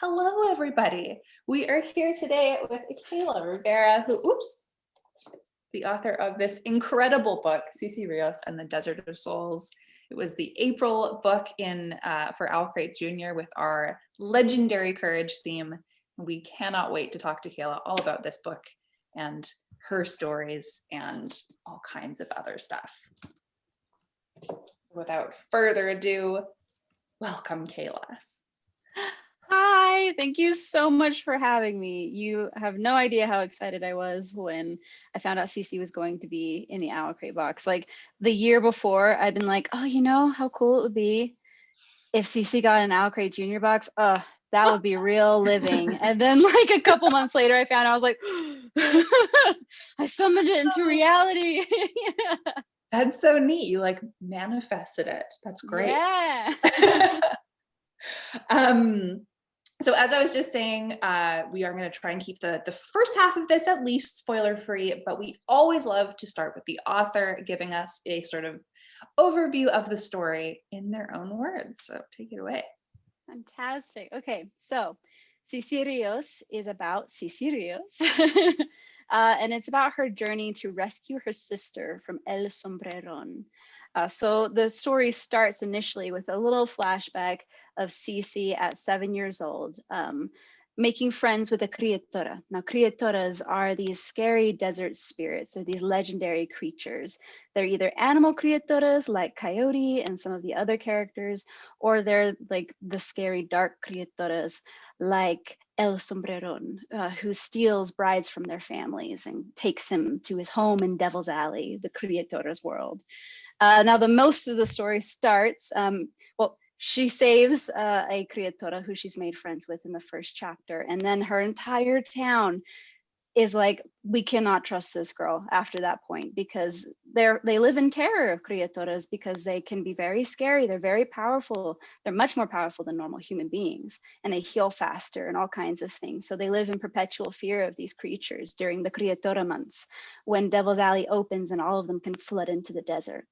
Hello, everybody. We are here today with Kaela Rivera, the author of this incredible book, Cece Rios and the Desert of Souls. It was the April book for OwlCrate Jr. with our Legendary Courage theme. We cannot wait to talk to Kaela all about this book and her stories and all kinds of other stuff. Without further ado, welcome, Kaela. Hi, thank you so much for having me. You have no idea how excited I was when I found out Cece was going to be in the OwlCrate box. Like the year before, I'd been like, oh, you know how cool it would be if Cece got an OwlCrate Jr. box. That would be real living. And then like a couple months later, I found out, I was like, I summoned it into reality. Yeah. That's so neat. You like manifested it. That's great. Yeah. So as I was just saying, we are going to try and keep the first half of this at least spoiler free, but we always love to start with the author giving us a sort of overview of the story in their own words. So take it away. Fantastic. Okay, so Cece Rios is about Cece Rios. And it's about her journey to rescue her sister from El Sombreron. So the story starts initially with a little flashback of Cece at 7 years old, making friends with a criatura. Now, criaturas are these scary desert spirits, or these legendary creatures. They're either animal criaturas like Coyote and some of the other characters, or they're like the scary dark criaturas like El Sombreron, who steals brides from their families and takes him to his home in Devil's Alley, the criatura's world. Now, the most of the story starts, she saves a criatura who she's made friends with in the first chapter. And then her entire town is like, we cannot trust this girl after that point, because they live in terror of criaturas because they can be very scary. They're very powerful. They're much more powerful than normal human beings, and they heal faster and all kinds of things. So they live in perpetual fear of these creatures during the criatura months, when Devil's Alley opens and all of them can flood into the desert.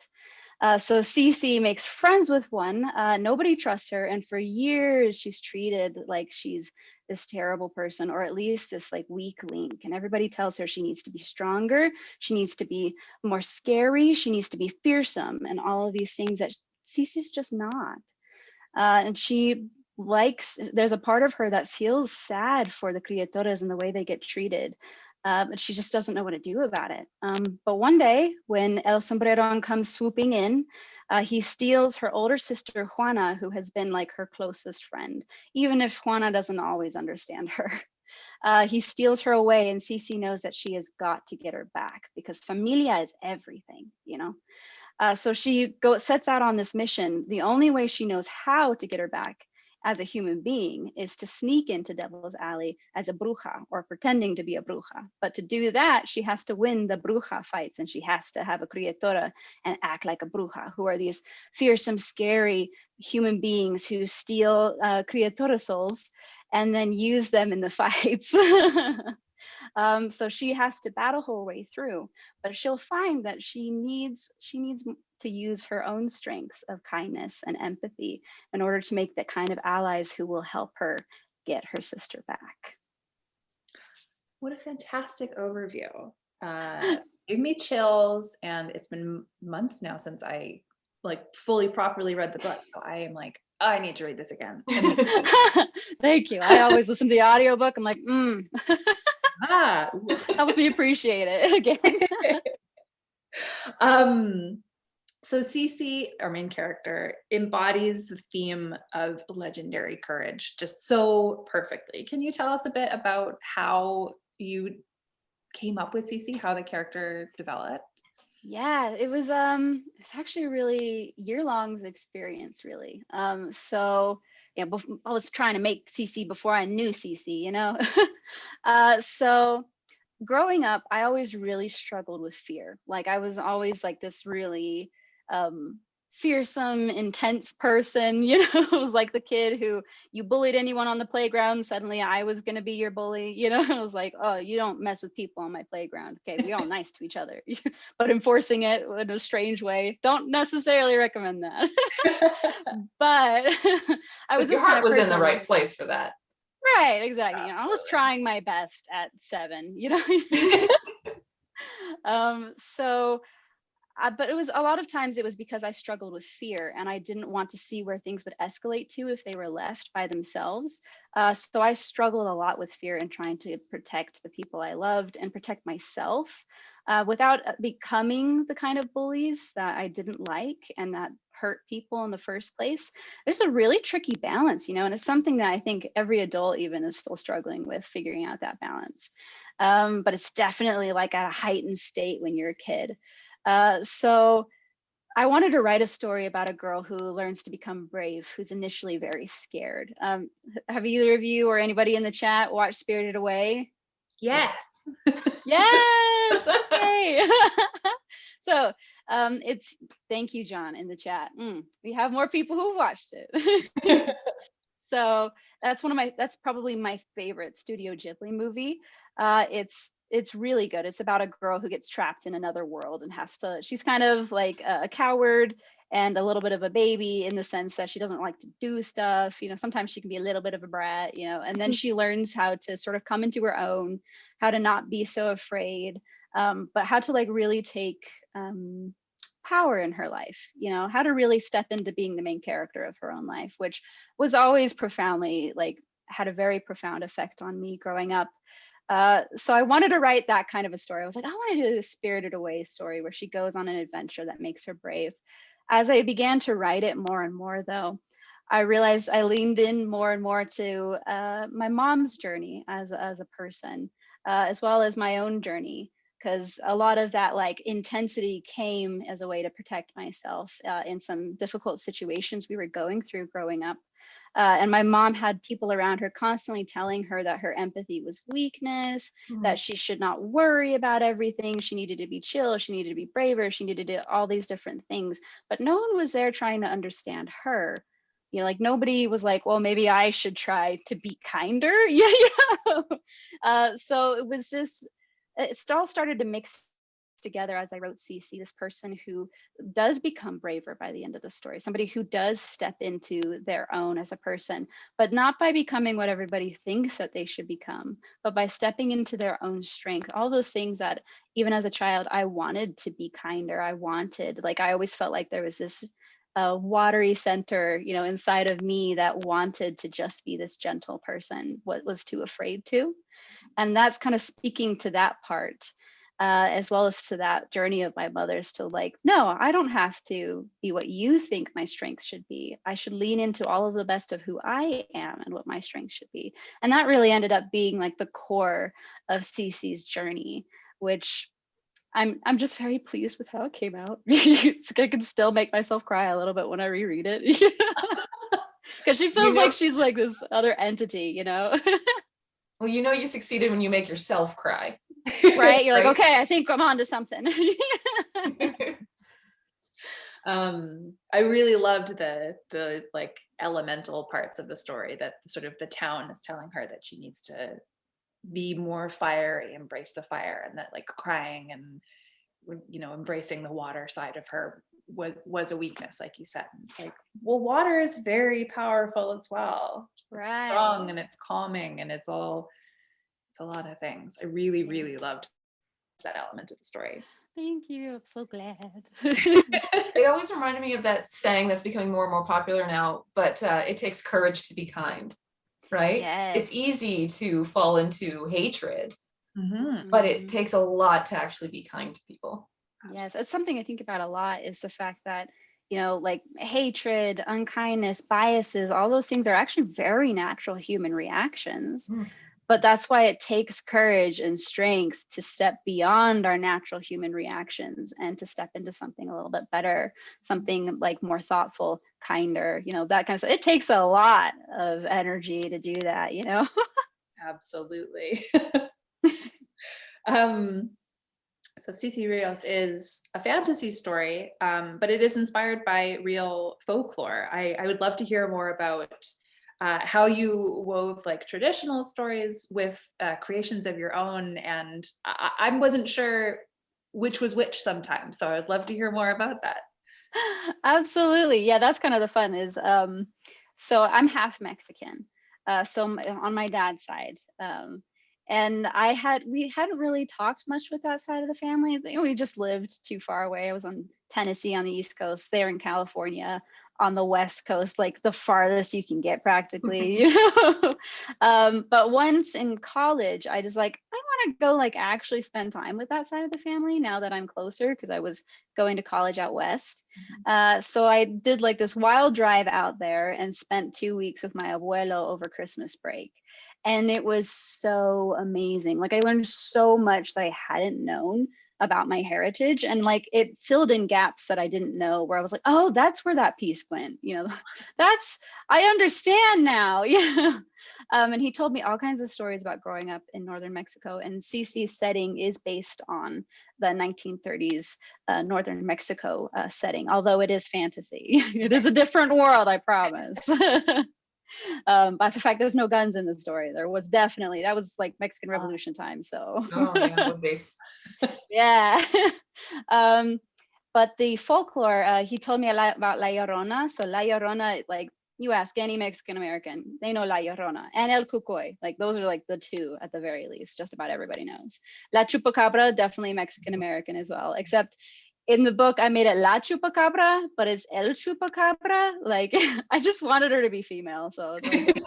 So Cece makes friends with one. Nobody trusts her, and for years she's treated like she's this terrible person, or at least this like weak link. And everybody tells her she needs to be stronger, she needs to be more scary, she needs to be fearsome, and all of these things that Cece's just not. And there's a part of her that feels sad for the criaturas and the way they get treated. But she just doesn't know what to do about it. But one day, when El Sombreron comes swooping in, he steals her older sister, Juana, who has been like her closest friend, even if Juana doesn't always understand her. He steals her away, and Cece knows that she has got to get her back, because familia is everything, you know? So she sets out on this mission. The only way she knows how to get her back as a human being is to sneak into Devil's Alley as a bruja, or pretending to be a bruja. But to do that, she has to win the bruja fights, and she has to have a criatura and act like a bruja, who are these fearsome, scary human beings who steal criatura souls and then use them in the fights. So she has to battle her way through, but she'll find that she needs to use her own strengths of kindness and empathy in order to make the kind of allies who will help her get her sister back. What a fantastic overview. Gave me chills, and it's been months now since I like fully properly read the book. So I am like, oh, I need to read this again. Thank you. I always listen to the audiobook. I'm like, Helps me appreciate it again. So Cece, our main character, embodies the theme of legendary courage just so perfectly. Can you tell us a bit about how you came up with Cece, how the character developed? Yeah, it's actually a really year-long experience, really. So yeah, I was trying to make Cece before I knew Cece, you know. So growing up, I always really struggled with fear. Like I was always like this really fearsome, intense person, you know. It was like the kid who you bullied anyone on the playground, suddenly I was going to be your bully, you know. I was like, oh, you don't mess with people on my playground, okay, we're all nice to each other. But enforcing it in a strange way, don't necessarily recommend that. But I was your heart was in the right place for that. Right, exactly. You know, I was Absolutely. trying my best at 7, you know. So but it was a lot of times it was because I struggled with fear and I didn't want to see where things would escalate to if they were left by themselves. So I struggled a lot with fear and trying to protect the people I loved and protect myself without becoming the kind of bullies that I didn't like and that hurt people in the first place. There's a really tricky balance, you know, and it's something that I think every adult even is still struggling with figuring out that balance. But it's definitely like at a heightened state when you're a kid. So I wanted to write a story about a girl who learns to become brave, who's initially very scared. Have either of you or anybody in the chat watched Spirited Away? Yes. Yes. Okay. So it's thank you, John, in the chat. We have more people who've watched it. So that's probably my favorite Studio Ghibli movie. It's really good. It's about a girl who gets trapped in another world and she's kind of like a coward and a little bit of a baby in the sense that she doesn't like to do stuff. You know, sometimes she can be a little bit of a brat, you know, and then she learns how to sort of come into her own, how to not be so afraid, but how to like really take power in her life, you know, how to really step into being the main character of her own life, which was always profoundly like had a very profound effect on me growing up. So I wanted to write that kind of a story. I was like, I want to do a Spirited Away story where she goes on an adventure that makes her brave. As I began to write it more and more, though, I realized I leaned in more and more to my mom's journey as a person, as well as my own journey, because a lot of that like intensity came as a way to protect myself in some difficult situations we were going through growing up. And my mom had people around her constantly telling her that her empathy was weakness, that she should not worry about everything. She needed to be chill. She needed to be braver. She needed to do all these different things. But no one was there trying to understand her. You know, like nobody was like, well, maybe I should try to be kinder. Yeah. So it was this, it all started to mix together as I wrote Cece, this person who does become braver by the end of the story, somebody who does step into their own as a person, but not by becoming what everybody thinks that they should become, but by stepping into their own strength. All those things that even as a child, I wanted to be kinder. I always felt like there was this watery center, you know, inside of me that wanted to just be this gentle person, what was too afraid to. And that's kind of speaking to that part. As well as to that journey of my mother's to like, no, I don't have to be what you think my strengths should be. I should lean into all of the best of who I am and what my strengths should be. And that really ended up being like the core of Cece's journey, which I'm just very pleased with how it came out. I can still make myself cry a little bit when I reread it. Because she feels like she's like this other entity, you know? Well, you know you succeeded when you make yourself cry. Right? You're like, okay, I think I'm onto something. I really loved the like elemental parts of the story, that sort of the town is telling her that she needs to be more fiery, embrace the fire, and that like crying and, you know, embracing the water side of her was a weakness, like you said. It's like, well, water is very powerful as well. It's strong and it's calming and it's a lot of things. I really, really loved that element of the story. Thank you. I'm so glad. It always reminded me of that saying that's becoming more and more popular now, but it takes courage to be kind, right? Yes. It's easy to fall into hatred, but it takes a lot to actually be kind to people. Yes, it's something I think about a lot, is the fact that, you know, like hatred, unkindness, biases, all those things are actually very natural human reactions. But that's why it takes courage and strength to step beyond our natural human reactions and to step into something a little bit better, something like more thoughtful, kinder, you know, that kind of stuff. It takes a lot of energy to do that, you know? Absolutely. So Cece Rios is a fantasy story, but it is inspired by real folklore. I would love to hear more about how you wove like traditional stories with creations of your own. And I wasn't sure which was which sometimes, so I'd love to hear more about that. Absolutely. Yeah, that's kind of the fun is, so I'm half Mexican. On my dad's side. And we hadn't really talked much with that side of the family. We just lived too far away. I was on Tennessee on the East Coast, they're in California on the West Coast, like the farthest you can get practically. But once in college, I just like, I want to go like actually spend time with that side of the family now that I'm closer, because I was going to college out west. So I did like this wild drive out there and spent 2 weeks with my abuelo over Christmas break. And it was so amazing. Like I learned so much that I hadn't known about my heritage, and like it filled in gaps that I didn't know, where I was like, oh, that's where that piece went. I understand now. Yeah. And he told me all kinds of stories about growing up in northern Mexico, and Cece's setting is based on the 1930s northern Mexico setting, although it is fantasy. It is a different world, I promise. But the fact there's no guns in the story, there was definitely, that was like Mexican Revolution time. So Oh yeah, it would be. yeah. But the folklore, he told me a lot about La Llorona. So La Llorona, like you ask any Mexican American, they know La Llorona and El Cucoy. Like those are like the two at the very least, just about everybody knows. La Chupacabra, definitely Mexican American as well, except in the book, I made it La Chupacabra, but it's El Chupacabra. Like, I just wanted her to be female. So I was like,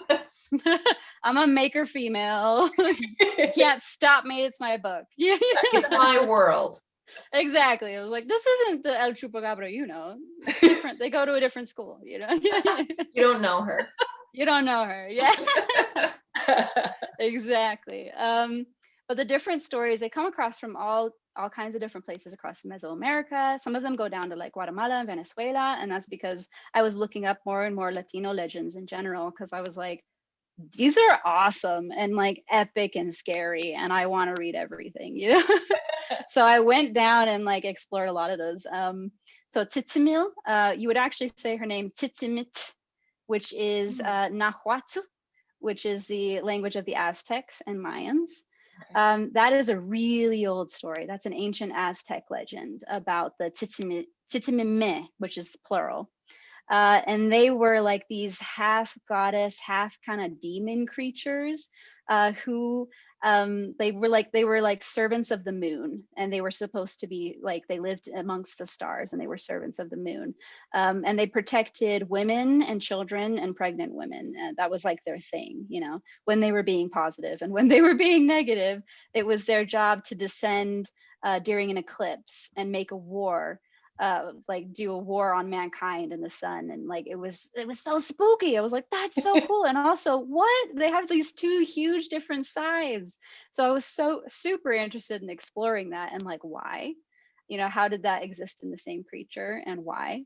I'm gonna make her female. You can't stop me. It's my book. It's my world. Exactly. I was like, this isn't the El Chupacabra, it's different. They go to a different school, You don't know her. You don't know her. Yeah. Exactly. But the different stories, they come across from all kinds of different places across Mesoamerica. Some of them go down to like Guatemala and Venezuela. And that's because I was looking up more and more Latino legends in general, because I was like, these are awesome and like epic and scary, and I want to read everything, So I went down and like explored a lot of those. So Tzitzimil, you would actually say her name Tzitzimit, which is Nahuatl, which is the language of the Aztecs and Mayans. That is a really old story. That's an ancient Aztec legend about the Tzitzimime, which is the plural. And they were like these half goddess, half kind of demon creatures who they were like servants of the moon, and they were supposed to be like, they lived amongst the stars and they were servants of the moon. And they protected women and children and pregnant women. That was like their thing, when they were being positive, and when they were being negative, it was their job to descend during an eclipse and make a war. Like do a war on mankind and the sun, and like it was so spooky. I was like, that's so cool. And also, what, they have these two huge different sides. So I was so super interested in exploring that, and like why, how did that exist in the same creature, and why,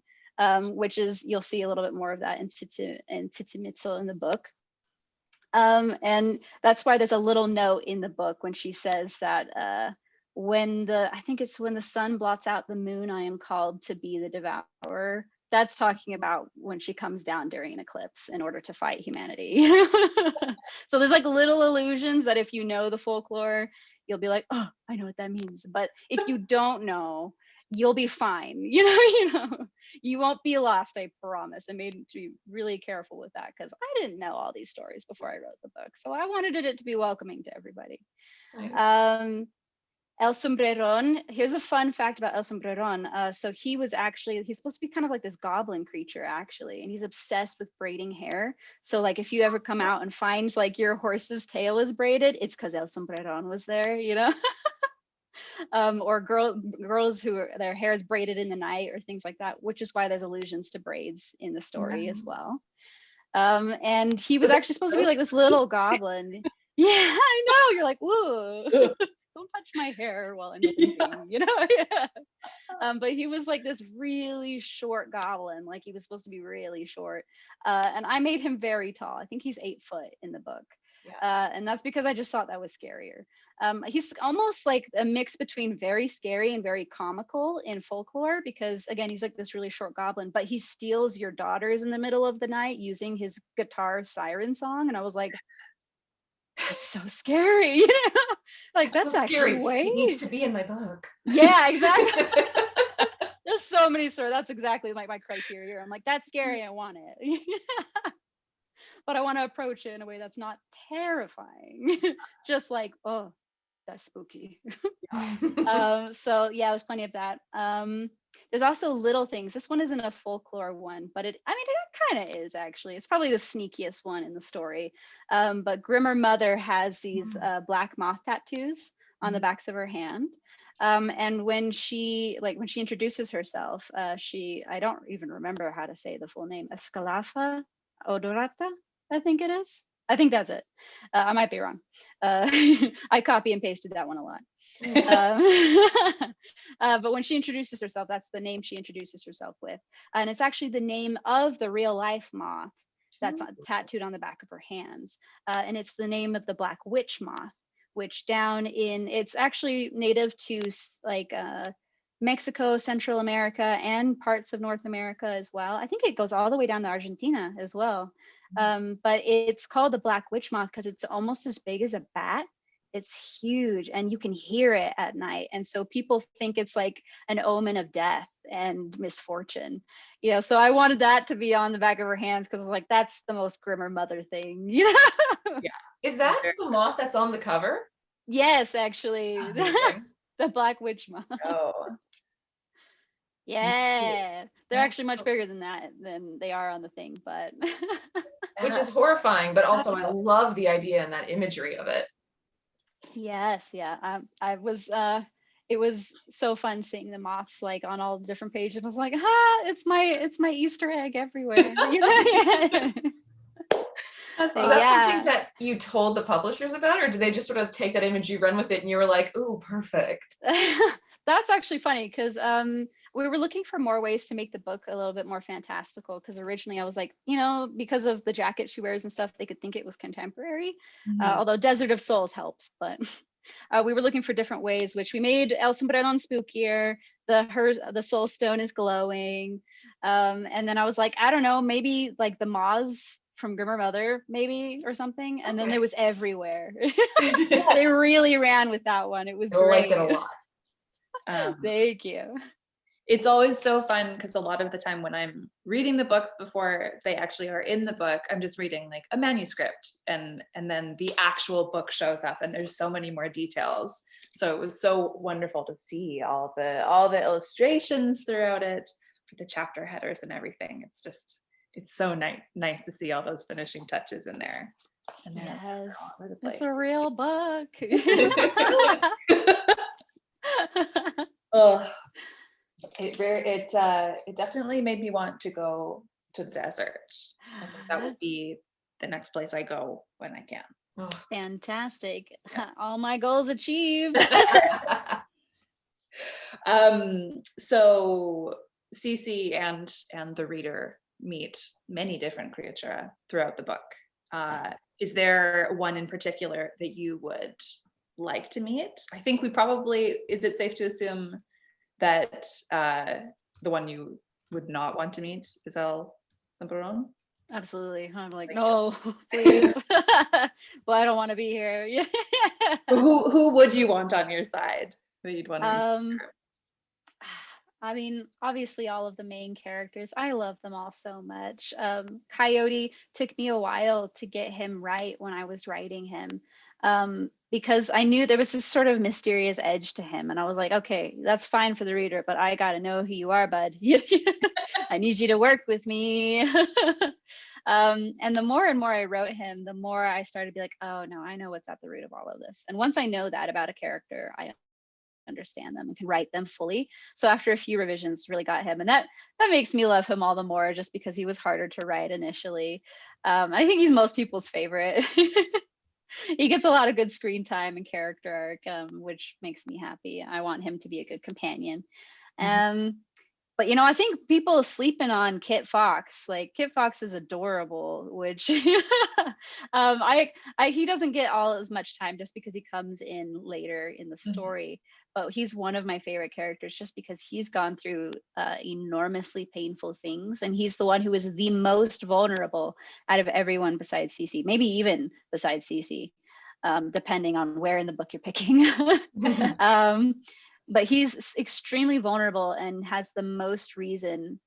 which is, you'll see a little bit more of that in Tzitzimitzal in the book. And that's why there's a little note in the book when she says that when the sun blots out the moon, I am called to be the devourer. That's talking about when she comes down during an eclipse in order to fight humanity. So there's like little allusions that if you know the folklore, you'll be like, oh, I know what that means. But if you don't know, you'll be fine. You won't be lost, I promise. I made to be really careful with that, because I didn't know all these stories before I wrote the book. So I wanted it to be welcoming to everybody. Nice. El Sombreron, here's a fun fact about El Sombreron. So he's supposed to be kind of like this goblin creature actually, and he's obsessed with braiding hair. So like if you ever come out and find like your horse's tail is braided, it's because El Sombreron was there, or girls who their hair is braided in the night or things like that, which is why there's allusions to braids in the story as well. And he was actually supposed to be like this little goblin. Yeah, I know. You're like, whoa. Don't touch my hair while I'm thinking, Yeah. But he was like this really short goblin. Like he was supposed to be really short. And I made him very tall. I think he's 8 foot in the book. Yeah. And that's because I just thought that was scarier. He's almost like a mix between very scary and very comical in folklore, because again, he's like this really short goblin, but he steals your daughters in the middle of the night using his guitar siren song. And I was like, it's so scary, like that's so actually way it needs to be in my book. Yeah, exactly. There's so many stories. That's exactly like my criteria. I'm like, that's scary, I want it. but I want to approach it in a way that's not terrifying. Just like, oh, that's spooky. So yeah, there's plenty of that. There's also little things. This one isn't a folklore one, but it kind of is actually. It's probably the sneakiest one in the story. But Grimmer Mother has these black moth tattoos on the backs of her hand. And when she introduces herself, I don't even remember how to say the full name, Escalafa Odorata, I think it is. I think that's it. I might be wrong. I copy and pasted that one a lot. But when she introduces herself, that's the name she introduces herself with. And it's actually the name of the real life moth that's tattooed on the back of her hands. And it's the name of the black witch moth, which it's actually native to like Mexico, Central America, and parts of North America as well. I think it goes all the way down to Argentina as well. But it's called the black witch moth because it's almost as big as a bat. It's huge and you can hear it at night. And so people think it's like an omen of death and misfortune. So I wanted that to be on the back of her hands because I was like, that's the most Grimmer Mother thing. Yeah. Is that the moth that's on the cover? Yes, actually. The black witch moth. Oh. Yeah, they're actually much bigger than that than they are on the thing, but which is horrifying, but also I love the idea and that imagery of it. Yes, yeah. It was so fun seeing the moths like on all the different pages. I was like, it's my Easter egg everywhere. Is that something that you told the publishers about, or did they just sort of take that imagery, run with it, and you were like, ooh, perfect? That's actually funny because we were looking for more ways to make the book a little bit more fantastical, because originally I was like, because of the jacket she wears and stuff, they could think it was contemporary, although Desert of Souls helps, but we were looking for different ways, which we made El Sombreron spookier. The soul stone is glowing. And then I was like, I don't know, maybe like the moths from Grimmer Mother, maybe, or something. And then there was everywhere. They really ran with that one. It was great. I liked it a lot. Thank you. It's always so fun because a lot of the time when I'm reading the books before they actually are in the book, I'm just reading like a manuscript, and then the actual book shows up and there's so many more details. So it was so wonderful to see all the illustrations throughout it, the chapter headers and everything. It's so nice to see all those finishing touches in there. And yes, it's a real book. Oh, it definitely made me want to go to the desert. I think that would be the next place I go when I can. Oh. Fantastic. Yeah. All my goals achieved. So Cece and the reader meet many different creatura throughout the book. Is there one in particular that you would like to meet? I think is it safe to assume that the one you would not want to meet is El Sombreron? Absolutely. I'm like, no, please. Well, I don't want to be here. Who would you want on your side that you'd want to meet? I mean, obviously all of the main characters, I love them all so much. Coyote took me a while to get him right when I was writing him, because I knew there was this sort of mysterious edge to him. And I was like, okay, that's fine for the reader, but I got to know who you are, bud. I need you to work with me. And the more and more I wrote him, the more I started to be like, oh no, I know what's at the root of all of this. And once I know that about a character, I understand them and can write them fully. So after a few revisions, really got him, and that makes me love him all the more, just because he was harder to write initially. I think he's most people's favorite. He gets a lot of good screen time and character arc, which makes me happy. I want him to be a good companion. But I think people sleeping on Kit Fox. Like, Kit Fox is adorable, which he doesn't get all as much time just because he comes in later in the story. But he's one of my favorite characters just because he's gone through enormously painful things, and he's the one who is the most vulnerable out of everyone besides Cece, maybe even besides Cece, depending on where in the book you're picking. But he's extremely vulnerable and has the most reason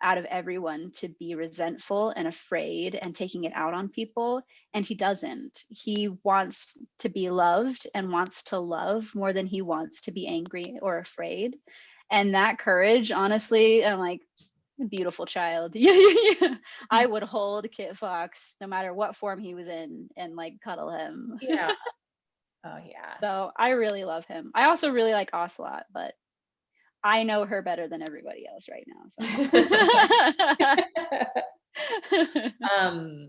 out of everyone to be resentful and afraid and taking it out on people. And he doesn't. He wants to be loved and wants to love more than he wants to be angry or afraid. And that courage, honestly, I'm like, a beautiful child. Yeah. I would hold Kit Fox no matter what form he was in and like cuddle him. Yeah. Oh yeah. So I really love him. I also really like Ocelot, but I know her better than everybody else right now. So.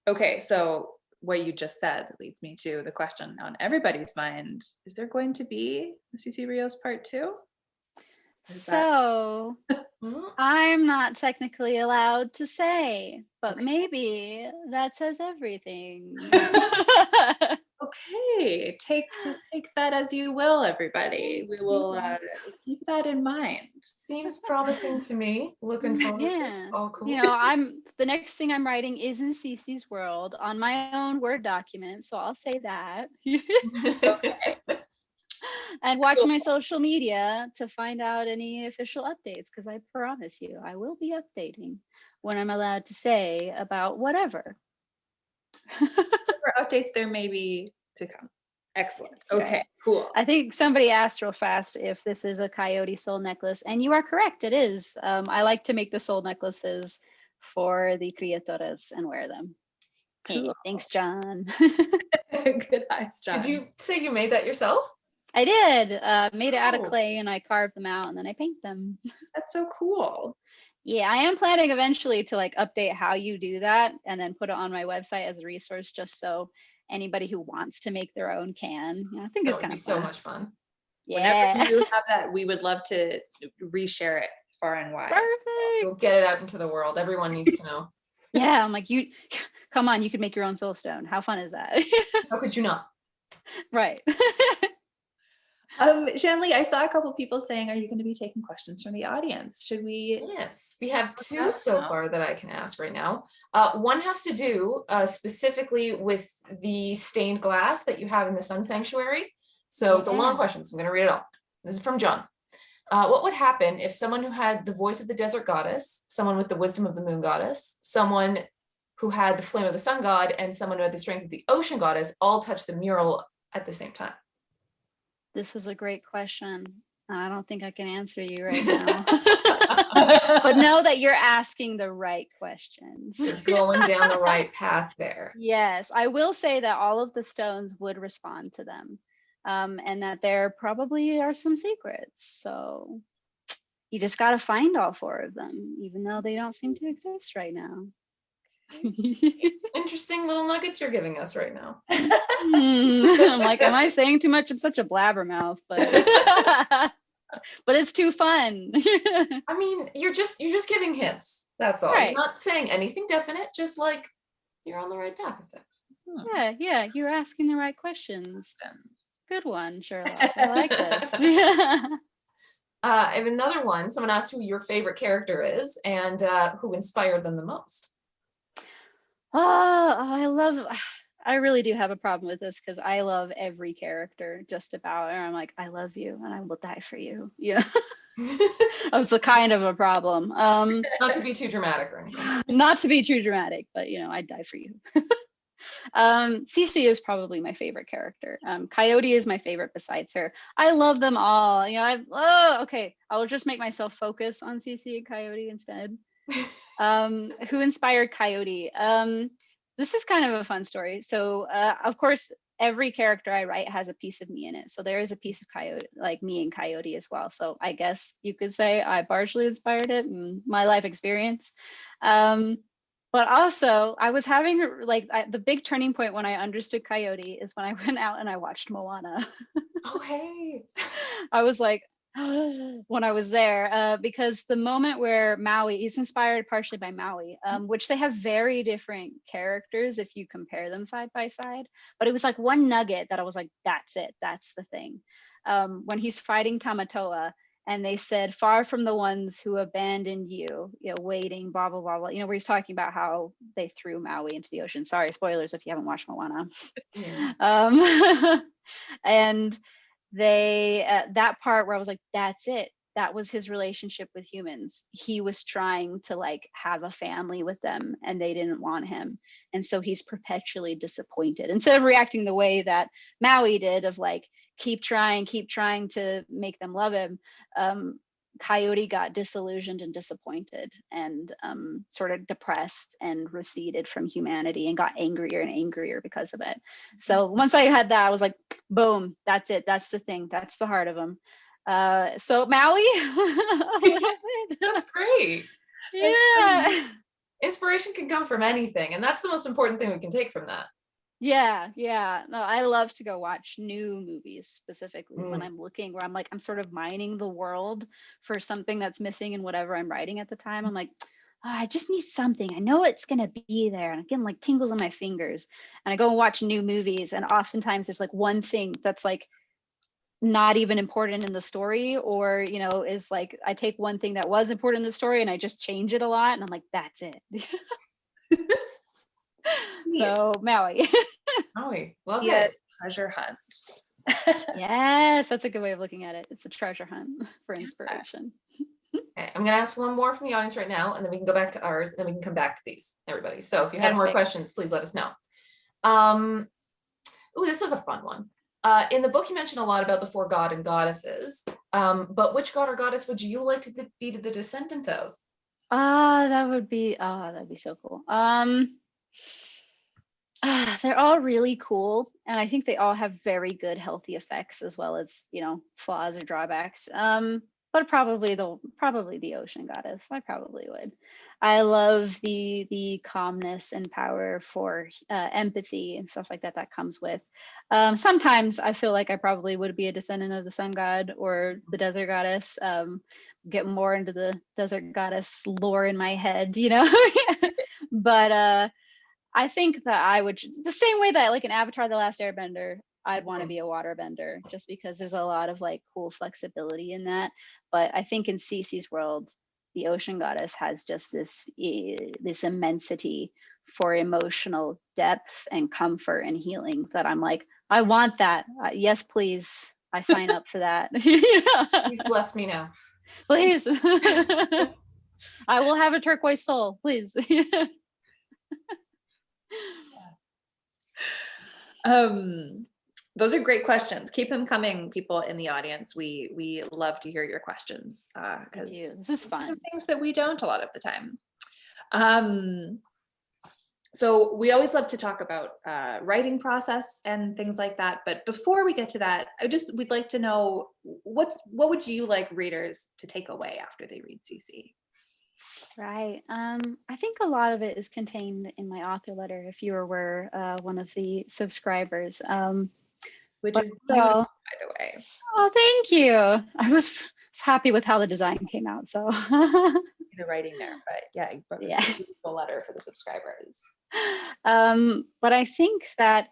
Okay, so what you just said leads me to the question on everybody's mind. Is there going to be a Cece Rios part 2? So I'm not technically allowed to say, but Okay. maybe that says everything. Okay, take that as you will, everybody. We will keep that in mind. Seems promising to me. Looking forward to it. All cool. You know, the next thing I'm writing is in Cece's world on my own Word document, so I'll say that. Okay. And watch my social media to find out any official updates, because I promise you I will be updating when I'm allowed to say about whatever. For updates there may be to come. Excellent. Okay, Right. cool. I think somebody asked real fast if this is a coyote soul necklace, and you are correct, it is. I like to make the soul necklaces for the criaturas and wear them. Hey, Cool. thanks, John. Good eyes, John. Did you say you made that yourself? I did. Made it out of Oh. clay, and I carved them out, and then I paint them. That's so cool. Yeah, I am planning eventually to like update how you do that and then put it on my website as a resource, just so anybody who wants to make their own can. I think it's That would kind be of so fun. much fun. Yeah. Whenever you have that, we would love to reshare it far and wide. We'll Perfect. get it out into the world. Everyone needs to know. Yeah, I'm like, you come on, you could make your own soul stone. How fun is that? How could you not? Right. Shanleigh, I saw a couple people saying, are you going to be taking questions from the audience? Should we? Yes, we have 2 so far that I can ask right now. One has to do specifically with the stained glass that you have in the Sun Sanctuary. So it's a long Yeah. question, so I'm going to read it all. This is from John. What would happen if someone who had the voice of the desert goddess, someone with the wisdom of the moon goddess, someone who had the flame of the sun god, and someone who had the strength of the ocean goddess all touched the mural at the same time? This is a great question. I don't think I can answer you right now. But know that you're asking the right questions. You're going down the right path there. Yes, I will say that all of the stones would respond to them, and that there probably are some secrets. So you just got to find all 4 of them, even though they don't seem to exist right now. Interesting little nuggets you're giving us right now. I'm like, am I saying too much? I'm such a blabbermouth, but but it's too fun. I mean, you're just giving hints. That's all. Right. You're not saying anything definite, just like you're on the right path of things. Yeah, you're asking the right questions. Good one, Sherlock. I like this. I have another one. Someone asked who your favorite character is and who inspired them the most. I really do have a problem with this, because I love every character just about, and I'm like, I love you and I will die for you. Yeah. That's the kind of a problem. Not to be too dramatic or anything. Not to be too dramatic, but I'd die for you. Cece is probably my favorite character. Coyote is my favorite besides her. I love them all. Okay, I will just make myself focus on Cece and Coyote instead. Who inspired Coyote? This is kind of a fun story. So of course, every character I write has a piece of me in it. So there is a piece of Coyote, like me and Coyote as well. So I guess you could say I partially inspired it in my life experience. But also I was having the big turning point when I understood Coyote is when I went out and I watched Moana. Oh, hey. I was like, when I was there, because the moment where Maui is inspired partially by Maui, which they have very different characters if you compare them side by side. But it was like one nugget that I was like, that's it. That's the thing. When he's fighting Tamatoa and they said, far from the ones who abandoned you, waiting, blah, blah, blah, blah, where he's talking about how they threw Maui into the ocean. Sorry, spoilers if you haven't watched Moana. Yeah. And they that part where I was like, that's it, that was his relationship with humans. He was trying to like have a family with them and they didn't want him. And so he's perpetually disappointed. Instead of reacting the way that Maui did of like, keep trying to make them love him, Coyote got disillusioned and disappointed and sort of depressed and receded from humanity and got angrier and angrier because of it. So once I had that, I was like, boom, that's it. That's the thing. That's the heart of him. So Maui, a little bit. That's great. Yeah. Inspiration can come from anything, and that's the most important thing we can take from that. Yeah. No, I love to go watch new movies specifically when I'm looking, where I'm like, I'm sort of mining the world for something that's missing in whatever I'm writing at the time. I'm like, oh, I just need something. I know it's gonna be there, and I'm getting like tingles on my fingers. And I go and watch new movies, and oftentimes there's like one thing that's like not even important in the story, or you know, is like I take one thing that was important in the story and I just change it a lot, and I'm like, that's it. So Maui. Maui, love Yeah, it. treasure hunt. Yes, that's a good way of looking at it. It's a treasure hunt for inspiration. Okay, I'm gonna ask one more from the audience right now, and then we can go back to ours, and then we can come back to these, everybody. So if you have more questions, please let us know. Ooh, this was a fun one. In the book, you mentioned a lot about the 4 god and goddesses, but which god or goddess would you like to be the descendant of? That'd be so cool. They're all really cool, and I think they all have very good healthy effects as well as, you know, flaws or drawbacks. But probably the ocean goddess. I probably would. I love the calmness and power for empathy and stuff like that that comes with. Sometimes I feel like I probably would be a descendant of the sun god or the desert goddess. Get more into the desert goddess lore in my head, you know. But I think that I would, the same way that like in Avatar: The Last Airbender, I'd want to be a waterbender just because there's a lot of like cool flexibility in that. But I think in Cece's world, the ocean goddess has just this immensity for emotional depth and comfort and healing that I'm like, I want that. Yes, please. I sign up for that. Please bless me now. Please. I will have a turquoise soul, please. Those are great questions. Keep them coming, people in the audience. We love to hear your questions because this is fun. Things that we don't a lot of the time. So we always love to talk about writing process and things like that. But before we get to that, we'd like to know what would you like readers to take away after they read Cece? Right. I think a lot of it is contained in my author letter, if you were one of the subscribers. Which is beautiful, by the way. Oh, thank you. I was happy with how the design came out. So the writing there, but yeah, you wrote a beautiful letter for the subscribers. But I think that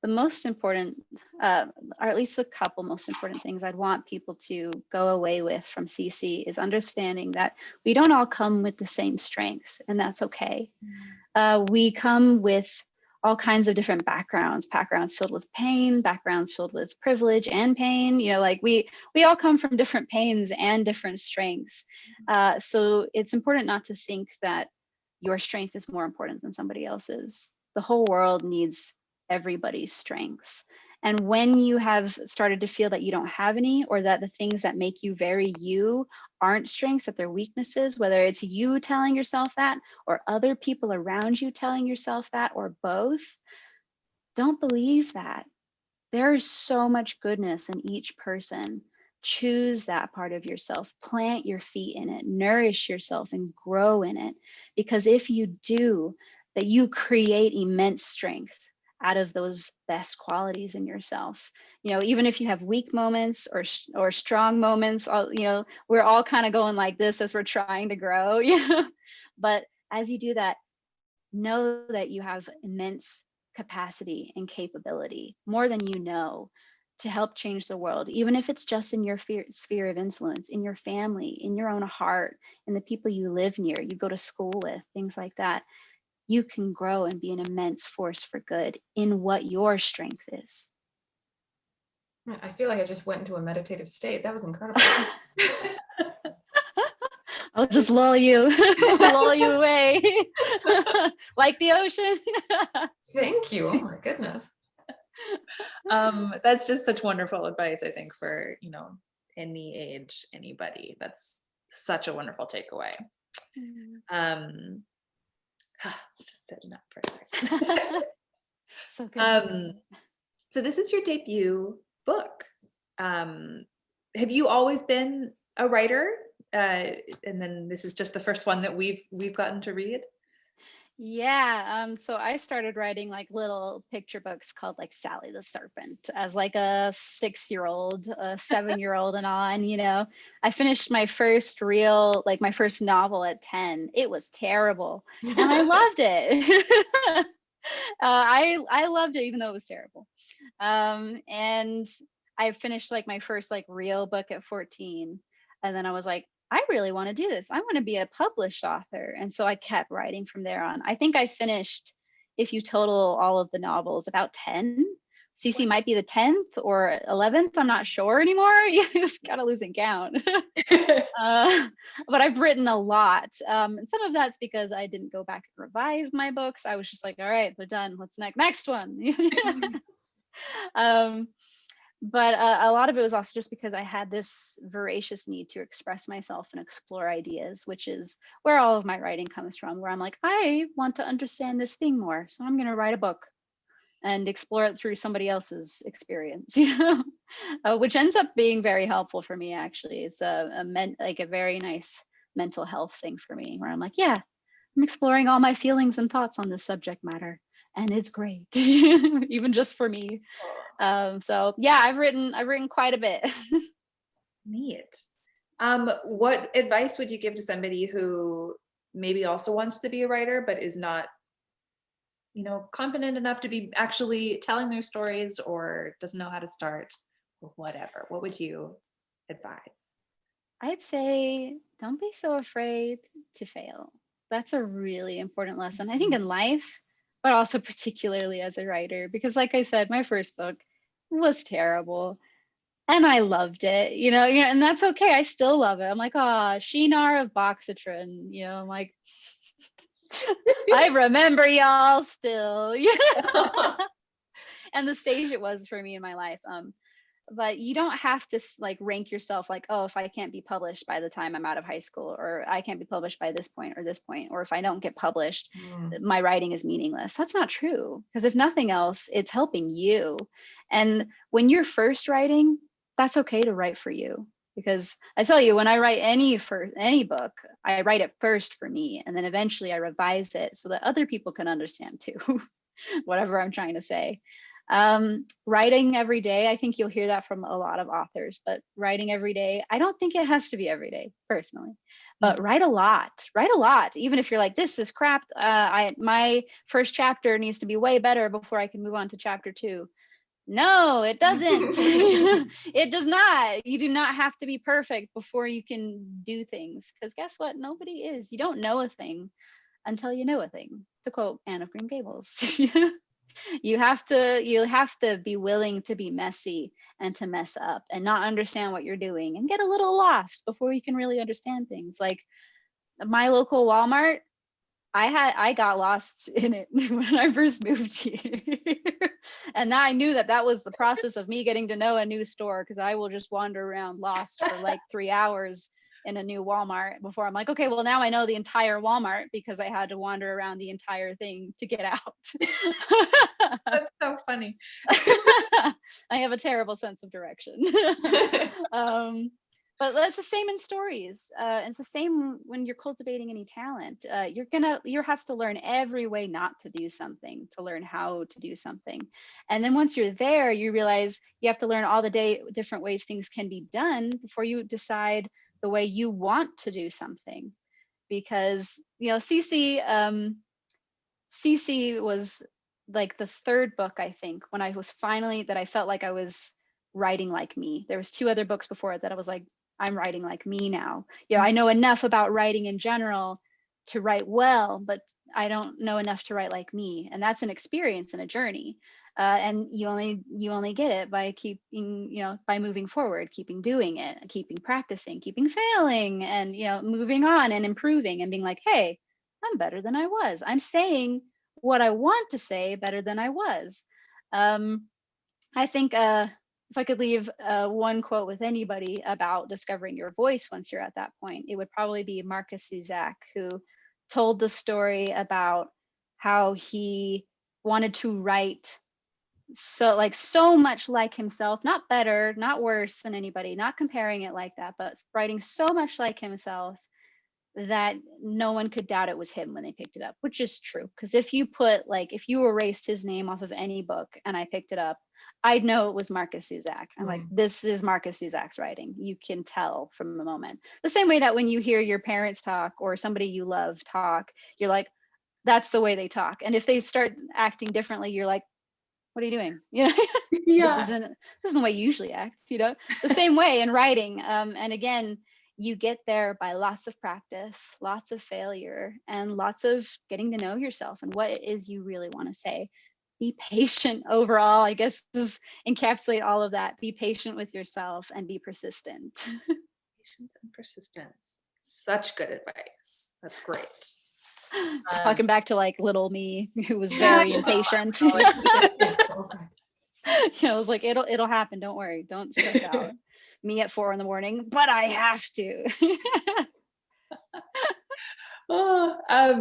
the most important, or at least a couple most important things I'd want people to go away with from Cece is understanding that we don't all come with the same strengths, and that's okay. We come with all kinds of different backgrounds filled with pain, backgrounds filled with privilege and pain. You know, like we all come from different pains and different strengths. So it's important not to think that your strength is more important than somebody else's. The whole world needs everybody's strengths. And when you have started to feel that you don't have any, or that the things that make you very you aren't strengths, that they're weaknesses, whether it's you telling yourself that or other people around you telling yourself that, or both, don't believe that. There is so much goodness in each person. Choose that part of yourself, plant your feet in it, nourish yourself and grow in it. Because if you do, that you create immense strength out of those best qualities in yourself. You know, even if you have weak moments or strong moments, you know, we're all kind of going like this as we're trying to grow, you know. But as you do that, know that you have immense capacity and capability, more than you know, to help change the world, even if it's just in your sphere of influence, in your family, in your own heart, in the people you live near, you go to school with, things like that. You can grow and be an immense force for good in what your strength is. I feel like I just went into a meditative state. That was incredible. I'll just lull you, lull you away, like the ocean. Thank you. Oh my goodness. That's just such wonderful advice, I think, for, any age, anybody. That's such a wonderful takeaway. Let's just sit in that for a second. So good. So this is your debut book. Have you always been a writer? And then this is just the first one that we've gotten to read? Yeah, so I started writing like little picture books called like Sally the Serpent as like a 6-year-old, a 7-year-old and on, I finished my first my first novel at 10. It was terrible and I loved it. I loved it even though it was terrible. And I finished like my first like real book at 14. And then I was like, I really want to do this. I want to be a published author. And so I kept writing from there on. I think I finished, if you total all of the novels, about 10. Cece might be the 10th or 11th. I'm not sure anymore. You just kind of losing count. But I've written a lot. And some of that's because I didn't go back and revise my books. I was just like, all right, they're done. What's next one? But a lot of it was also just because I had this voracious need to express myself and explore ideas, which is where all of my writing comes from, where I'm like, I want to understand this thing more. So I'm going to write a book and explore it through somebody else's experience, which ends up being very helpful for me, actually. It's a very nice mental health thing for me, where I'm like, yeah, I'm exploring all my feelings and thoughts on this subject matter. And it's great, even just for me. So yeah, I've written quite a bit. Neat. What advice would you give to somebody who maybe also wants to be a writer, but is not, confident enough to be actually telling their stories, or doesn't know how to start, or whatever? What would you advise? I'd say don't be so afraid to fail. That's a really important lesson, I think, in life, but also particularly as a writer, because like I said, my first book was terrible and I loved it, and that's okay. I still love it. I'm like, Shinar of Boxitron, I'm like, I remember y'all still, and the stage it was for me in my life. But you don't have to like rank yourself like, oh, if I can't be published by the time I'm out of high school, or I can't be published by this point or this point, or if I don't get published, my writing is meaningless. That's not true, because if nothing else, it's helping you. And when you're first writing, that's okay to write for you, because I tell you, when I write any book, I write it first for me, and then eventually I revise it so that other people can understand too, whatever I'm trying to say. Writing every day, I think you'll hear that from a lot of authors, but writing every day, I don't think it has to be every day personally, but write a lot, even if you're like, this is crap, my first chapter needs to be way better before I can move on to chapter 2. No, it doesn't. It does not. You do not have to be perfect before you can do things, because guess what? Nobody is. You don't know a thing until you know a thing, to quote Anne of Green Gables. You have to be willing to be messy and to mess up and not understand what you're doing and get a little lost before you can really understand things. Like my local Walmart, I got lost in it when I first moved here. And now I knew that was the process of me getting to know a new store, because I will just wander around lost for like 3 hours in a new Walmart before I'm like, okay, well, now I know the entire Walmart, because I had to wander around the entire thing to get out. That's so funny. I have a terrible sense of direction. But that's the same in stories. It's the same when you're cultivating any talent. You have to learn every way not to do something to learn how to do something. And then once you're there, you realize you have to learn all the different ways things can be done before you decide the way you want to do something. Because, Cece was like the third book, I think, when I was finally, that I felt like I was writing like me. There was 2 other books before it that I was like, I'm writing like me now. I know enough about writing in general to write well, but I don't know enough to write like me. And that's an experience and a journey. And you only get it by by moving forward, keeping doing it, keeping practicing, keeping failing, and moving on and improving and being like, hey, I'm better than I was. I'm saying what I want to say better than I was. I think if I could leave one quote with anybody about discovering your voice once you're at that point, it would probably be Marcus Zusak, who told the story about how he wanted to write so much like himself, not better, not worse than anybody, not comparing it like that, but writing so much like himself that no one could doubt it was him when they picked it up, which is true. Because if you erased his name off of any book and I picked it up, I'd know it was Marcus Zusak. I'm like, this is Marcus Zusak's writing. You can tell from the moment. The same way that when you hear your parents talk or somebody you love talk, you're like, that's the way they talk. And if they start acting differently, you're like, what are you doing? Yeah. This isn't the way you usually act, the same way in writing. And again, you get there by lots of practice, lots of failure, and lots of getting to know yourself and what it is you really want to say. Be patient overall, I guess, is encapsulate all of that. Be patient with yourself and be persistent. Patience and persistence. Such good advice. That's great. Talking back to like little me, who was very impatient. I was like, it'll happen. Don't worry. Don't stress out. Me at 4 a.m, but I have to.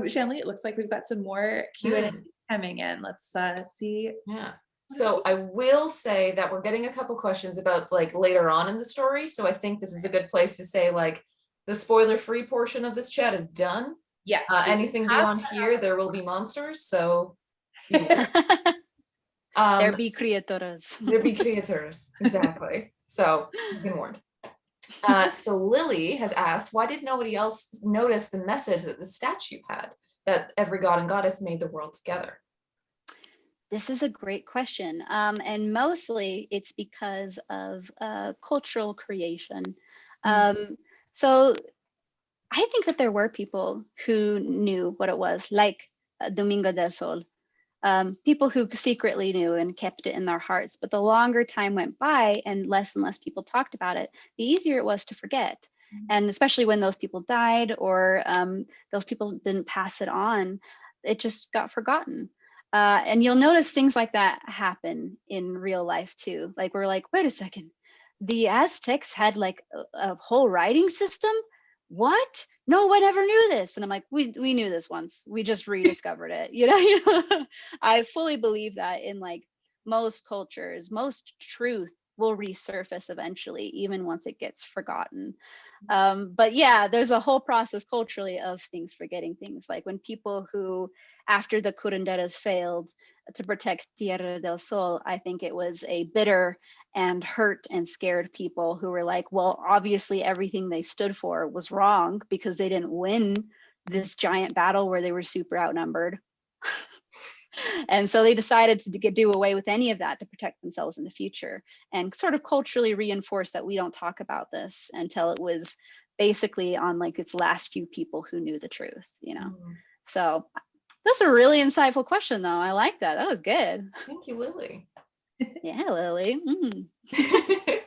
Shanleigh, it looks like we've got some more Q&A coming in. Let's see. Yeah. So I will say that we're getting a couple questions about like later on in the story. So I think this is a good place to say like the spoiler-free portion of this chat is done. Yes. Anything beyond here, there will be monsters. So there be criaturas. There be criaturas. Exactly. So you've been warned. So Lily has asked, why did nobody else notice the message that the statue had, that every god and goddess made the world together? This is a great question. And mostly it's because of cultural creation. So I think that there were people who knew what it was, like Domingo del Sol. People who secretly knew and kept it in their hearts. But the longer time went by and less people talked about it, the easier it was to forget. And especially when those people died or those people didn't pass it on, it just got forgotten. And you'll notice things like that happen in real life too. Like we're like, wait a second, the Aztecs had like a whole writing system? What? No one ever knew this. And I'm like, we knew this once. We just rediscovered it. I fully believe that in like most cultures, most truth will resurface eventually, even once it gets forgotten. But yeah, there's a whole process culturally of things forgetting things. Like when people who, after the curanderas failed to protect Tierra del Sol, I think it was a bitter and hurt and scared people who were like, well, obviously everything they stood for was wrong because they didn't win this giant battle where they were super outnumbered. And so they decided to do away with any of that to protect themselves in the future and sort of culturally reinforce that we don't talk about this until it was basically on like its last few people who knew the truth, So that's a really insightful question though. I like that. That was good. Thank you, Lily. Yeah, Lily. We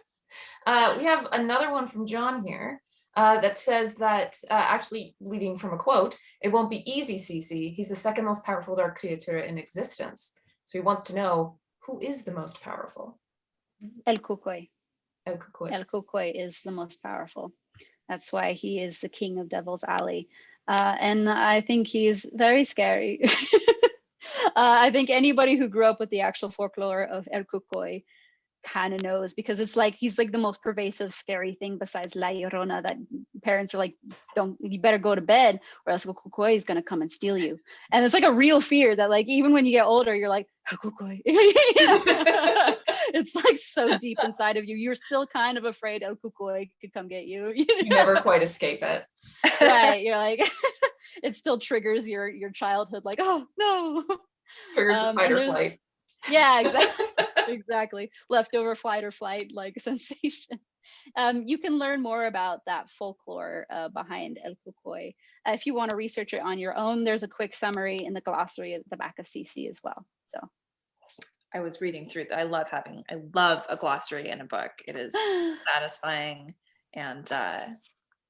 have another one from John here that says that, actually leading from a quote, it won't be easy, Cece. He's the second most powerful dark creature in existence. So he wants to know, who is the most powerful? El Cucoy. El Cucoy. El Cucoy is the most powerful. That's why he is the king of Devil's Alley. And I think he's very scary. I think anybody who grew up with the actual folklore of El Cucoy kind of knows, because it's like he's like the most pervasive scary thing besides La Llorona, that parents are like, you better go to bed or else El Cucoy is going to come and steal you. And it's like a real fear that like even when you get older you're like, El Cucoy. It's like so deep inside of you, you're still kind of afraid El Cucoy could come get you. You never quite escape it. Right, you're like it still triggers your childhood, like, oh no. Triggers the fight or flight. Yeah, exactly. Exactly. Leftover fight or flight like sensation. You can learn more about that folklore behind El Cucoy. If you want to research it on your own, there's a quick summary in the glossary at the back of CC as well. So I was reading through that. I love a glossary in a book. It is satisfying. And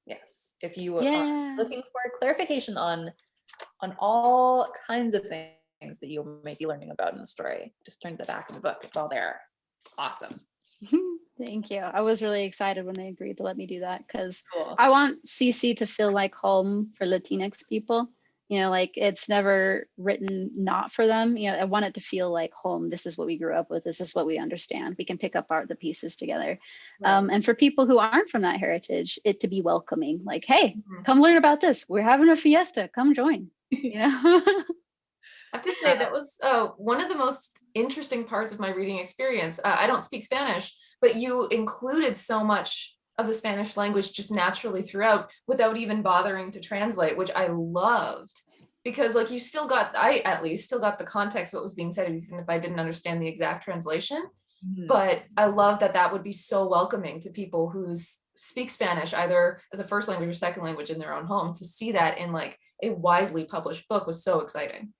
yes, if you are looking for clarification on all kinds of things that you may be learning about in the story, just turn to the back of the book. It's all there. Awesome. Thank you. I was really excited when they agreed to let me do that because Cool. I want CC to feel like home for Latinx people. You know, like it's never written not for them. You know, I want it to feel like home. This is what we grew up with. This is what we understand. We can pick up the pieces together. Right. And for people who aren't from that heritage, it to be welcoming. Like, hey, come learn about this. We're having a fiesta. Come join. You know. I have to say that was one of the most interesting parts of my reading experience. I don't speak Spanish, but you included so much of the Spanish language just naturally throughout without even bothering to translate, which I loved, because like I at least still got the context of what was being said, even if I didn't understand the exact translation. But I love that would be so welcoming to people who speak Spanish either as a first language or second language in their own home. To see that in like a widely published book was so exciting.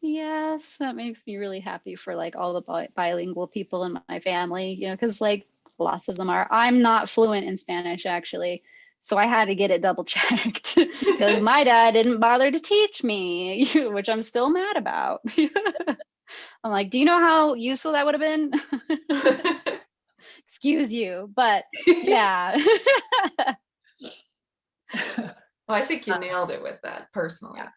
Yes, that makes me really happy for like all the bilingual people in my family, you know, because like lots of them are. I'm not fluent in Spanish actually, so I had to get it double checked because my dad didn't bother to teach me, which I'm still mad about. I'm like, do you know how useful that would have been? Excuse you, but yeah. Well, I think you nailed it with that personally. Yeah.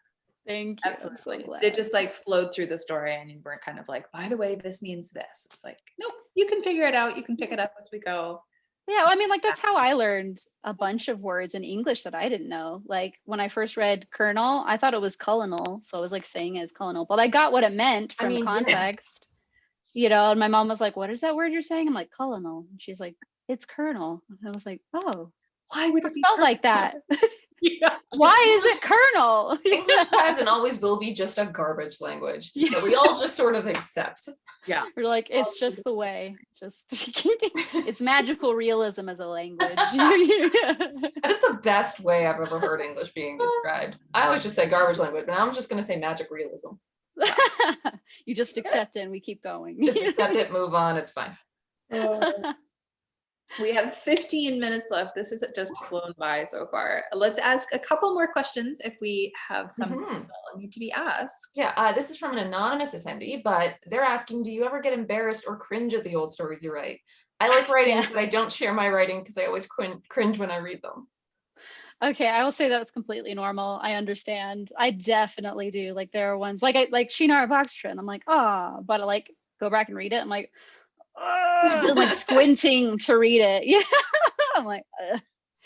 Thank you. Absolutely. I'm so They glad. just like flowed through the story and you weren't kind of like, by the way, this means this. It's like, nope, you can figure it out. You can pick it up as we go. Yeah, well, I mean, like that's how I learned a bunch of words in English that I didn't know. Like when I first read colonel, I thought it was colonel, so I was like saying it as colonel, but I got what it meant from yeah. context. You know, and my mom was like, "What is that word you're saying?" I'm like, "Colonel." And she's like, "It's colonel." And I was like, "Oh, Why would it it be felt like that. Yeah. Why is it colonel?" English has and always will be just a garbage language that we all just sort of accept. Yeah. We're like, it's just the way. Just it's magical realism as a language. That is the best way I've ever heard English being described. I always just say garbage language, but I'm just going to say magic realism. You just accept it and we keep going. Just accept it, move on, it's fine. We have 15 minutes left. This has just flown by so far. Let's ask a couple more questions if we have some that need to be asked. Yeah, this is from an anonymous attendee, but they're asking, do you ever get embarrassed or cringe at the old stories you write? I like writing, but I don't share my writing because I always cringe when I read them. Okay, I will say that's completely normal. I understand. I definitely do. Like there are ones like Shinar Boxtrin. I'm like, oh, but I like go back and read it. I'm like, oh, I'm like squinting to read it. Yeah, I'm like, ugh.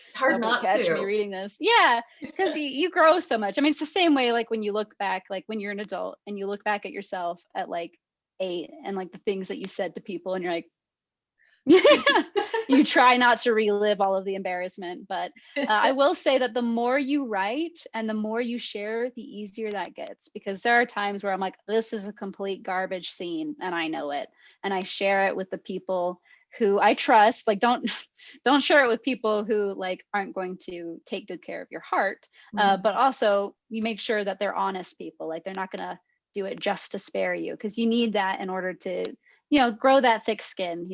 It's hard not catch to. me reading this. Yeah, because you grow so much. I mean, it's the same way like when you look back, like when you're an adult and you look back at yourself at like 8 and like the things that you said to people and you're like, you try not to relive all of the embarrassment, but I will say that the more you write and the more you share, the easier that gets, because there are times where I'm like, this is a complete garbage scene and I know it, and I share it with the people who I trust. Like don't share it with people who like aren't going to take good care of your heart, but also you make sure that they're honest people. Like they're not gonna do it just to spare you, because you need that in order to grow that thick skin,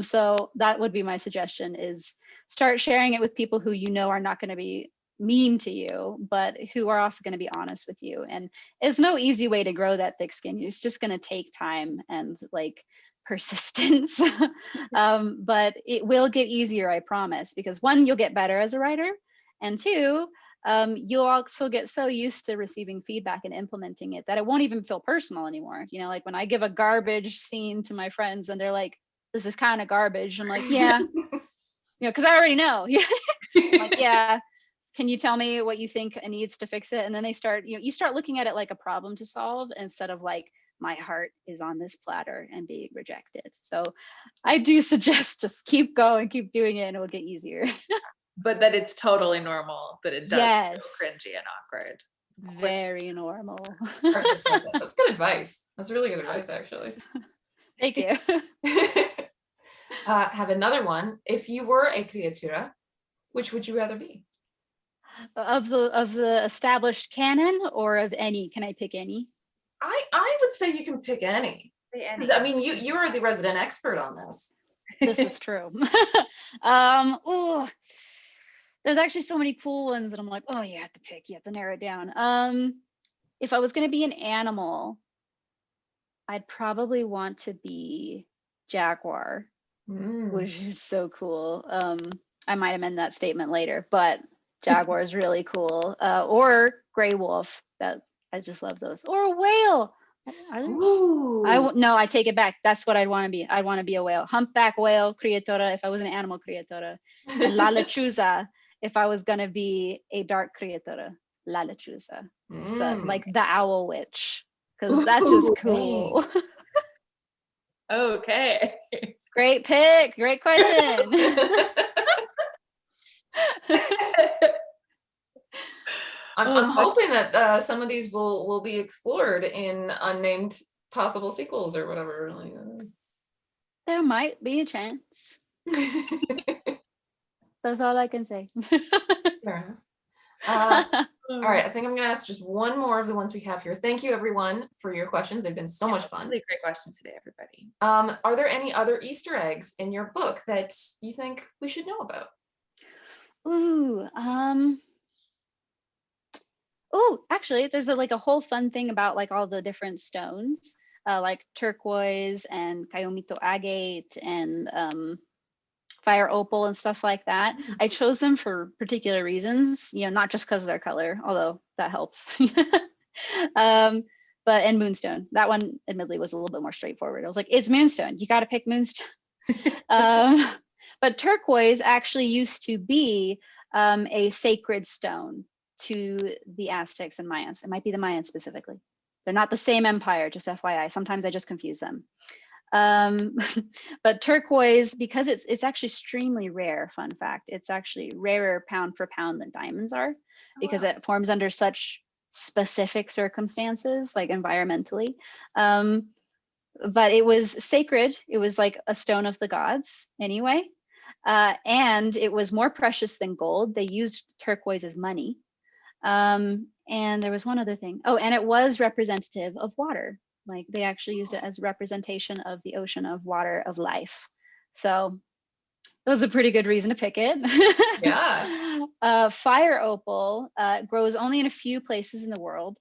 so that would be my suggestion, is start sharing it with people who are not going to be mean to you, but who are also going to be honest with you. And there's no easy way to grow that thick skin. It's just going to take time and like persistence. But it will get easier, I promise, because 1, you'll get better as a writer, and 2, you'll also get so used to receiving feedback and implementing it that it won't even feel personal anymore. Like when I give a garbage scene to my friends and they're like, this is kind of garbage. I'm like, yeah, because I already know. I'm like, yeah, can you tell me what you think needs to fix it? And then they start, you start looking at it like a problem to solve instead of like, my heart is on this platter and being rejected. So I do suggest just keep going, keep doing it, and it will get easier. But that it's totally normal, that it does feel cringy and awkward. Very normal. That's good advice. That's really good advice, actually. Thank you. Have another one. If you were a criatura, which would you rather be? Of the established canon or of any? Can I pick any? I would say you can pick any. Say 'Cause, I mean, you are the resident expert on this. This is true. Ooh, there's actually so many cool ones that I'm like, oh, you have to pick, you have to narrow it down. If I was gonna be an animal, I'd probably want to be jaguar, which is so cool. I might amend that statement later, but jaguar is really cool. Or gray wolf. That I just love those. Or a whale. No, I take it back. That's what I'd want to be. I want to be a whale. Humpback whale, criatura, if I was an animal criatura. And la lechuza, if I was gonna be a dark criatura. La lechuza. So, like the owl witch. Because that's just cool. Okay. Great pick. Great question. I'm hoping that some of these will be explored in unnamed possible sequels or whatever. There might be a chance. That's all I can say. Fair enough. All right, I think I'm gonna ask just one more of the ones we have here. Thank you everyone for your questions. They've been so much fun. Really great questions today, everybody. Are there any other Easter eggs in your book that you think we should know about? Ooh, actually, there's a whole fun thing about like all the different stones, like turquoise and Kayomito agate and fire opal and stuff like that. I chose them for particular reasons, not just because of their color, although that helps. And moonstone. That one admittedly was a little bit more straightforward. I was like, it's moonstone. You got to pick moonstone. But turquoise actually used to be a sacred stone to the Aztecs and Mayans. It might be the Mayans specifically. They're not the same empire, just FYI. Sometimes I just confuse them. But turquoise, because it's actually extremely rare, fun fact, it's actually rarer pound for pound than diamonds are, because it forms under such specific circumstances, like environmentally. But it was sacred. It was like a stone of the gods anyway. And it was more precious than gold. They used turquoise as money. And there was one other thing. Oh, and it was representative of water. Like they actually used it as representation of the ocean, of water, of life. So that was a pretty good reason to pick it. Yeah. Fire opal grows only in a few places in the world.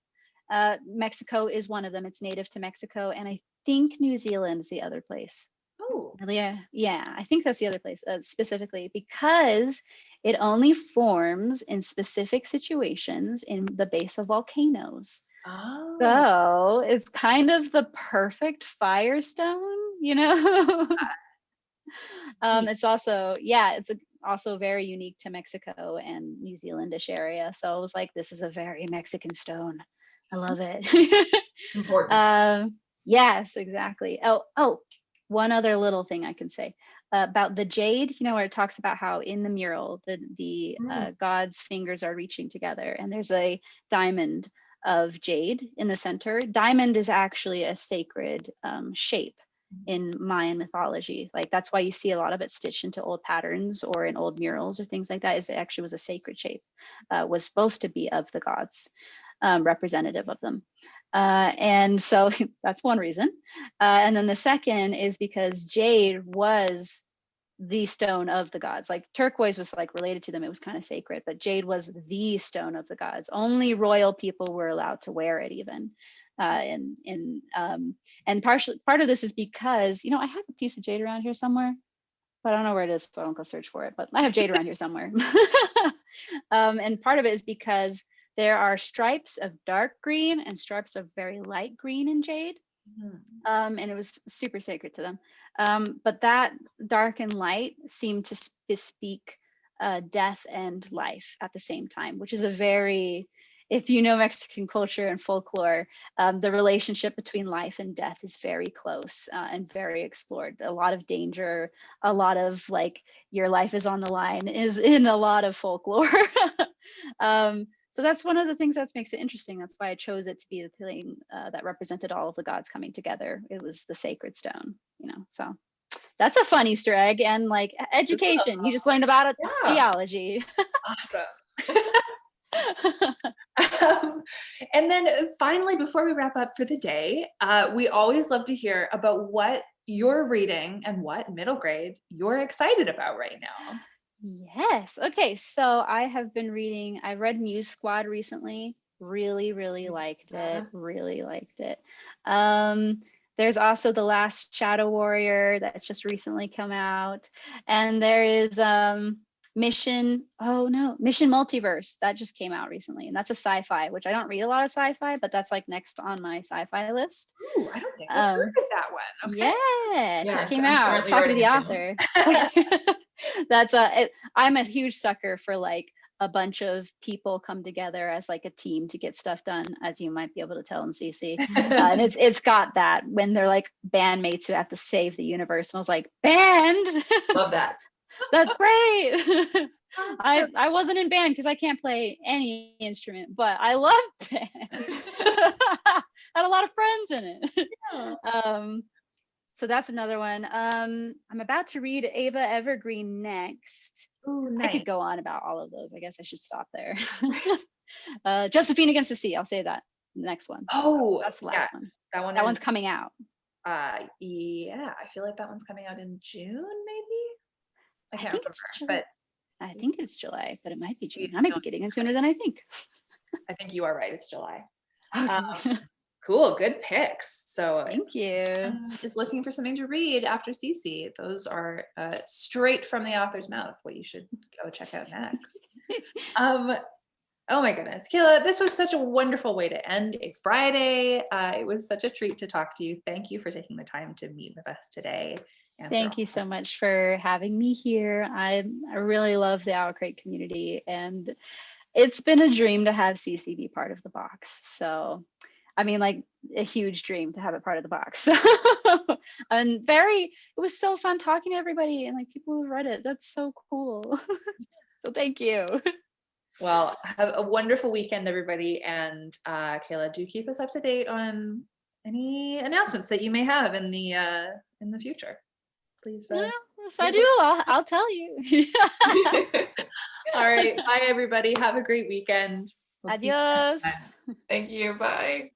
Mexico is one of them. It's native to Mexico. And I think New Zealand is the other place. Oh. Yeah, I think that's the other place specifically, because it only forms in specific situations in the base of volcanoes. Oh. So it's kind of the perfect firestone, It's also, it's also very unique to Mexico and New Zealandish area. So I was like, this is a very Mexican stone. I love it. It's important. Yes, exactly. Oh, one other little thing I can say about the jade, where it talks about how in the mural, the god's fingers are reaching together, and there's a diamond of jade in the center. Diamond is actually a sacred shape in Mayan mythology. Like that's why you see a lot of it stitched into old patterns or in old murals or things like that. Is it actually was a sacred shape, was supposed to be of the gods, representative of them. And so that's one reason. And then the second is because jade was the stone of the gods. Like turquoise was like related to them, it was kind of sacred, but jade was the stone of the gods. Only royal people were allowed to wear it even. And part of this is because, I have a piece of jade around here somewhere, but I don't know where it is, so I don't go search for it, but I have jade around here somewhere. And part of it is because there are stripes of dark green and stripes of very light green in jade. And it was super sacred to them. But that dark and light seem to bespeak death and life at the same time, which is a very, if you know Mexican culture and folklore, the relationship between life and death is very close and very explored. A lot of danger, a lot of like your life is on the line is in a lot of folklore. So that's one of the things that makes it interesting. That's why I chose it to be the thing that represented all of the gods coming together. It was the sacred stone, so That's a fun Easter egg, and like education. You just learned about it, Yeah. geology. Awesome. And then finally, before we wrap up for the day, we always love to hear about what you're reading and what middle grade you're excited about right now. Yes. Okay. So I have been reading, I read Muse Squad recently. Really, really liked it. Really liked it. There's also The Last Shadow Warrior that's just recently come out. And there is Mission Multiverse that just came out recently. And that's a sci-fi, which I don't read a lot of sci-fi, but that's like next on my sci-fi list. Ooh, I don't think I've heard of that one. Okay. Yeah, it just came I'm out. I was currently talking to the writing author. That's I'm a huge sucker for like a bunch of people come together as like a team to get stuff done, as you might be able to tell in CC. And it's got that when they're like bandmates who have to save the universe. And I was like, band, Love that. that's great. I wasn't in band because I can't play any instrument, but I love band. Had a lot of friends in it. Yeah. So that's another one. I'm about to read Ava Evergreen next. Ooh, I nice. could go on about all of those. I guess I should stop there. Josephine Against the Sea. I'll say that. The next one. Oh, That's the last one. That one's coming out. Yeah, I feel like that one's coming out in June, maybe. I can't think remember, it's July. but I think it's July, but it might be June. You I might be don't- getting it sooner than I think. I think you are right. It's July. Okay. Cool, good picks. So Thank you. is looking for something to read after Cece. Those are straight from the author's mouth, what you should go check out next. Oh my goodness, Kaela, this was such a wonderful way to end a Friday. It was such a treat to talk to you. Thank you for taking the time to meet with us today. Thank you so much for having me here. I really love the OwlCrate community, and it's been a dream to have Cece be part of the box. So, I mean, like a huge dream to have it part of the box. And it was so fun talking to everybody and like people who read it. That's so cool. So thank you. Well, have a wonderful weekend, everybody. And Kaela, do keep us up to date on any announcements that you may have in the future. Please. Yeah, if I do, I'll tell you. All right. Bye, everybody. Have a great weekend. We'll see you next Adios. time. Thank you. Bye.